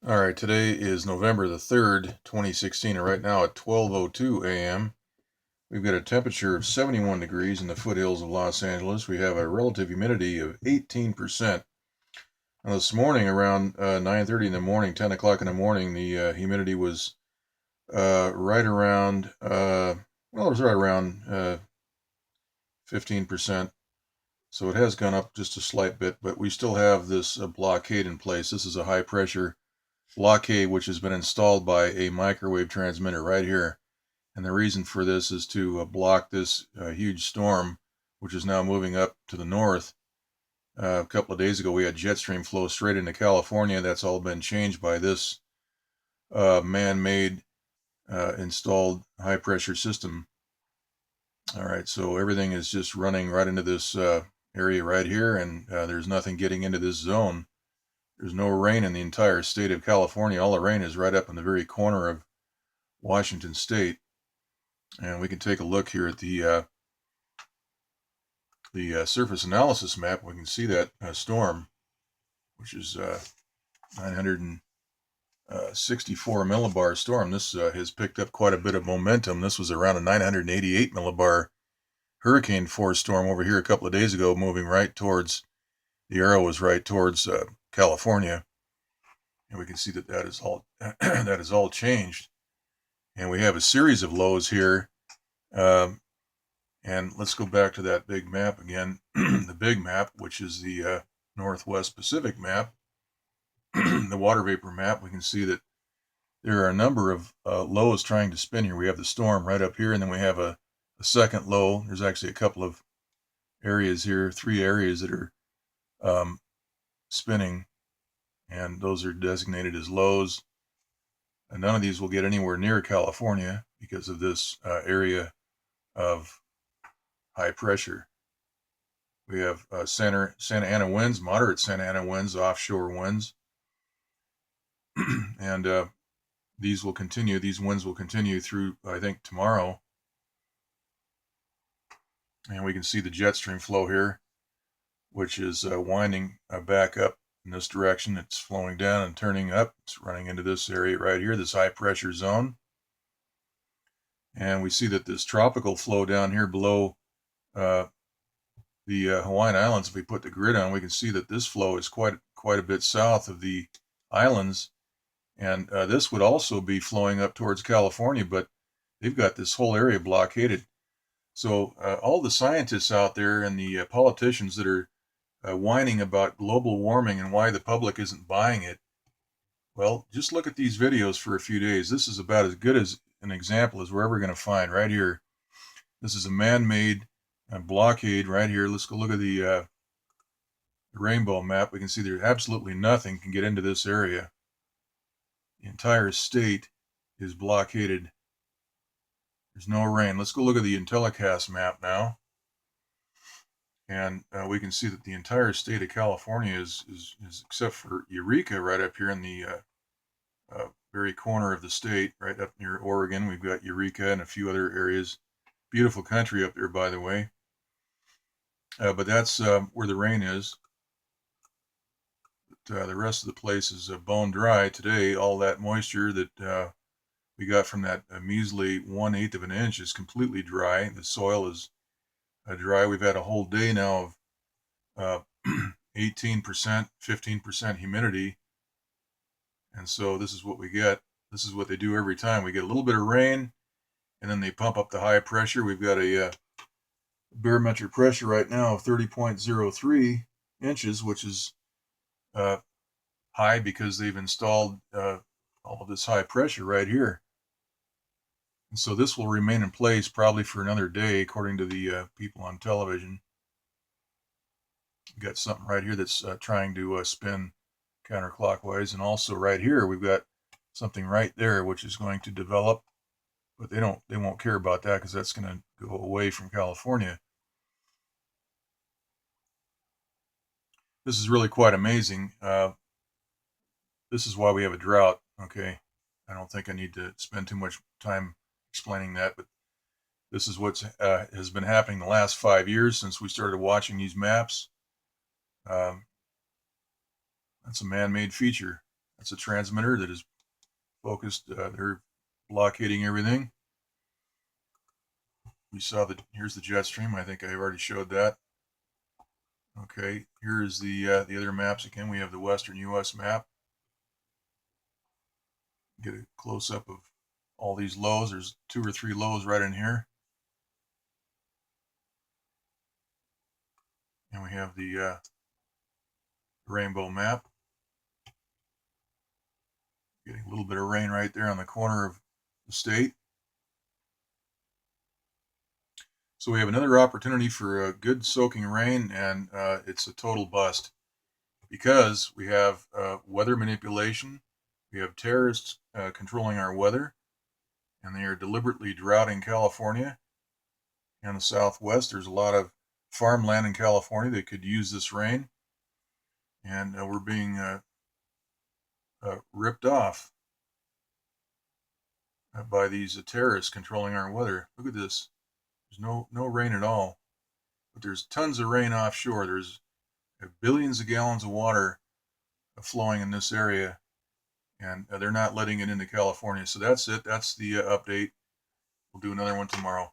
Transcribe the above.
All right, today is November the 3rd, 2016, and right now at 12:02 a.m., we've got a temperature of 71 degrees in the foothills of Los Angeles. We have a relative humidity of 18%. Now, this morning around 9:30 in the morning, 10 o'clock in the morning, the humidity was right around, it was right around 15%. So it has gone up just a slight bit, but we still have this blockade in place. This is a high pressure Blockade, which has been installed by a microwave transmitter right here. And the reason for this is to block this huge storm, which is now moving up to the north. A couple of days ago, we had jet stream flow straight into California. That's all been changed by this man-made installed high-pressure system. All right, so everything is just running right into this area right here, and there's nothing getting into this zone. There's no rain in the entire state of California. All the rain is right up in the very corner of Washington State. And we can take a look here at the surface analysis map. We can see that storm, which is 964 millibar storm. This has picked up quite a bit of momentum. This was around a 988 millibar hurricane force storm over here a couple of days ago, moving right towards, the arrow was right towards California. And we can see that that is all that is all changed. And we have a series of lows here. And let's go back to that big map again. The big map, which is the Northwest Pacific map, the water vapor map. We can see that there are a number of lows trying to spin here. We have the storm right up here, and then we have a second low. There's actually a couple of areas here, 3 areas that are spinning, and those are designated as lows. And none of these will get anywhere near California because of this area of high pressure. We have Santa Ana winds, moderate Santa Ana winds, offshore winds, and these will continue. These winds will continue through, I think, tomorrow. And we can see the jet stream flow here, which is winding back up in this direction. It's flowing down and turning up. It's running into this area right here, this high pressure zone. And we see that this tropical flow down here below the Hawaiian Islands, if we put the grid on, we can see that this flow is quite a bit south of the islands. And this would also be flowing up towards California, but they've got this whole area blockaded. So all the scientists out there and the politicians that are whining about global warming and why the public isn't buying it, well, just look at these videos for a few days. This is about as good as an example as we're ever going to find right here. This is a man-made blockade right here. Let's go look at the rainbow map. We can see there's absolutely nothing can get into this area. The entire state is blockaded. There's no rain. Let's go look at the Intellicast map now. And we can see that the entire state of California is except for Eureka right up here in the very corner of the state, right up near Oregon. We've got Eureka and a few other areas. Beautiful country up there, by the way. But that's where the rain is. But, the rest of the place is bone dry today. All that moisture that we got from that measly 1/8 of an inch is completely dry. The soil is dry. We've had a whole day now of 18%, 15% humidity. And so this is what we get. This is what they do every time. We get a little bit of rain, and then they pump up the high pressure. We've got a barometric pressure right now of 30.03 inches, which is high because they've installed all of this high pressure right here. And so this will remain in place probably for another day, according to the people on television. We've got something right here that's trying to spin counterclockwise, and also right here we've got something right there which is going to develop, but they won't care about that because that's going to go away from California. This is really quite amazing. This is why we have a drought. Okay, I don't think I need to spend too much time explaining that, but this is what has been happening the last 5 years since we started watching these maps. That's a man-made feature. It's a transmitter that is focused. They're blockading everything. We saw that. Here's the jet stream. I think I've already showed that. Okay, here is the other maps again. We have the western U.S. map. Get a close up of all these lows. There's 2 or 3 lows right in here. And we have the rainbow map. Getting a little bit of rain right there on the corner of the state. So we have another opportunity for a good soaking rain, and it's a total bust because we have weather manipulation. We have terrorists controlling our weather, and they are deliberately droughting California and the Southwest. There's a lot of farmland in California that could use this rain, and we're being ripped off by these terrorists controlling our weather. Look at this. There's no rain at all, but there's tons of rain offshore. There's billions of gallons of water flowing in this area, and they're not letting it into California. So that's it. That's the update. We'll do another one tomorrow.